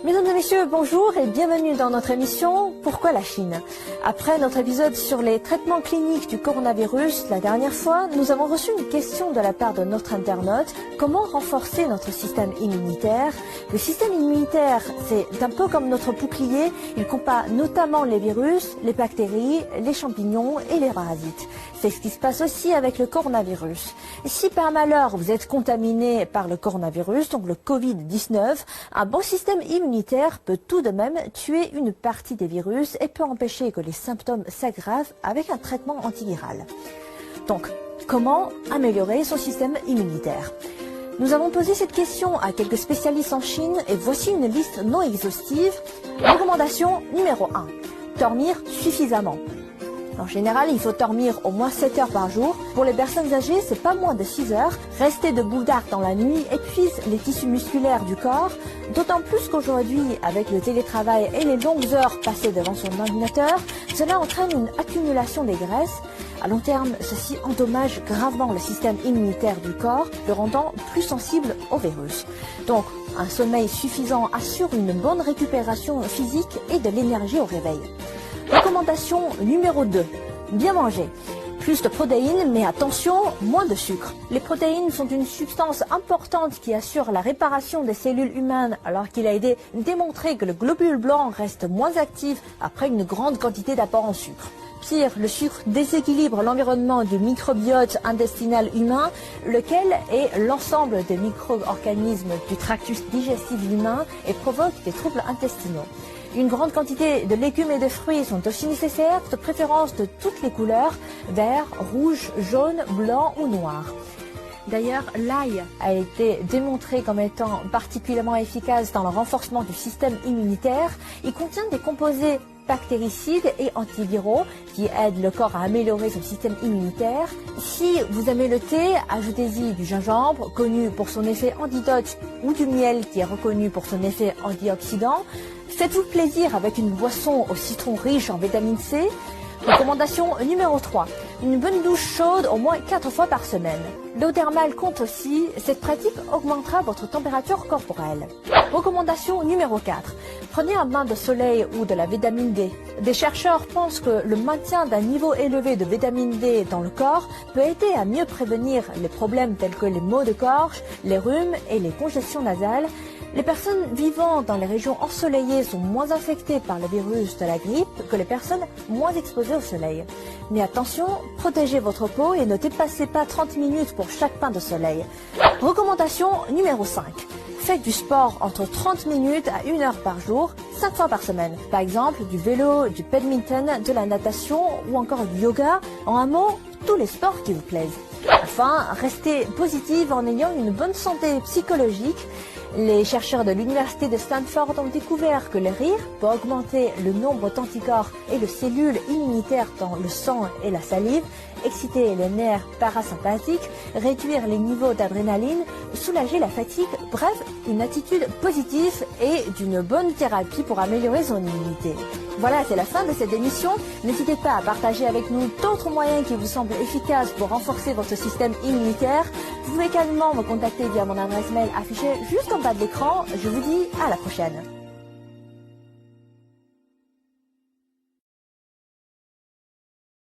Mesdames et messieurs, bonjour et bienvenue dans notre émission Pourquoi la Chine? Après notre épisode sur les traitements cliniques du coronavirus, la dernière fois, nous avons reçu une question de la part de notre internaute. Comment renforcer notre système immunitaire? Le système immunitaire, c'est un peu comme notre bouclier. Il combat notamment les virus, les bactéries, les champignons et les parasites. C'est ce qui se passe aussi avec le coronavirus. Si par malheur vous êtes contaminé par le coronavirus, donc le Covid-19, un bon système immunitaire peut tout de même tuer une partie des virus et peut empêcher que les symptômes s'aggravent avec un traitement antiviral. Donc, comment améliorer son système immunitaire? Nous avons posé cette question à quelques spécialistes en Chine et voici une liste non exhaustive. Recommandation numéro 1. Dormir suffisamment. En général, il faut dormir au moins 7 heures par jour. Pour les personnes âgées, c'est pas moins de 6 heures. Rester debout tard dans la nuit épuise les tissus musculaires du corps. D'autant plus qu'aujourd'hui, avec le télétravail et les longues heures passées devant son ordinateur, cela entraîne une accumulation des graisses. À long terme, ceci endommage gravement le système immunitaire du corps, le rendant plus sensible au virus. Donc, un sommeil suffisant assure une bonne récupération physique et de l'énergie au réveil. Recommandation numéro 2. Bien manger. Plus de protéines, mais attention, moins de sucre. Les protéines sont une substance importante qui assure la réparation des cellules humaines, alors qu'il a été démontré que le globule blanc reste moins actif après une grande quantité d'apport en sucre. Pire, le sucre déséquilibre l'environnement du microbiote intestinal humain, lequel est l'ensemble des micro-organismes du tractus digestif humain et provoque des troubles intestinaux. Une grande quantité de légumes et de fruits sont aussi nécessaires, de préférence de toutes les couleurs, vert, rouge, jaune, blanc ou noir. D'ailleurs, l'ail a été démontré comme étant particulièrement efficace dans le renforcement du système immunitaire. Il contient des composés bactéricides et antiviraux qui aident le corps à améliorer son système immunitaire. Si vous aimez le thé, ajoutez-y du gingembre, connu pour son effet antidote, ou du miel qui est reconnu pour son effet antioxydant. Faites-vous plaisir avec une boisson au citron riche en vitamine C. Recommandation numéro 3. Une bonne douche chaude au moins 4 fois par semaine. L'eau thermale compte aussi. Cette pratique augmentera votre température corporelle. Recommandation numéro 4. Prenez un bain de soleil ou de la vitamine D. Des chercheurs pensent que le maintien d'un niveau élevé de vitamine D dans le corps peut aider à mieux prévenir les problèmes tels que les maux de gorge, les rhumes et les congestions nasales. Les personnes vivant dans les régions ensoleillées sont moins infectées par le virus de la grippe que les personnes moins exposées au soleil. Mais attention, protégez votre peau et ne dépassez pas 30 minutes pour chaque bain de soleil. Recommandation numéro 5. Faites du sport entre 30 minutes à 1 heure par jour, 5 fois par semaine. Par exemple, du vélo, du badminton, de la natation ou encore du yoga. En un mot, tous les sports qui vous plaisent. Enfin, restez positive en ayant une bonne santé psychologique. Les chercheurs de l'université de Stanford ont découvert que le rire peut augmenter le nombre d'anticorps et de cellules immunitaires dans le sang et la salive, exciter les nerfs parasympathiques, réduire les niveaux d'adrénaline, soulager la fatigue, bref, une attitude positive et d'une bonne thérapie pour améliorer son immunité. Voilà, c'est la fin de cette émission. N'hésitez pas à partager avec nous d'autres moyens qui vous semblent efficaces pour renforcer votre système immunitaire. Vous pouvez également me contacter via mon adresse mail affichée juste en bas de l'écran. Je vous dis à la prochaine.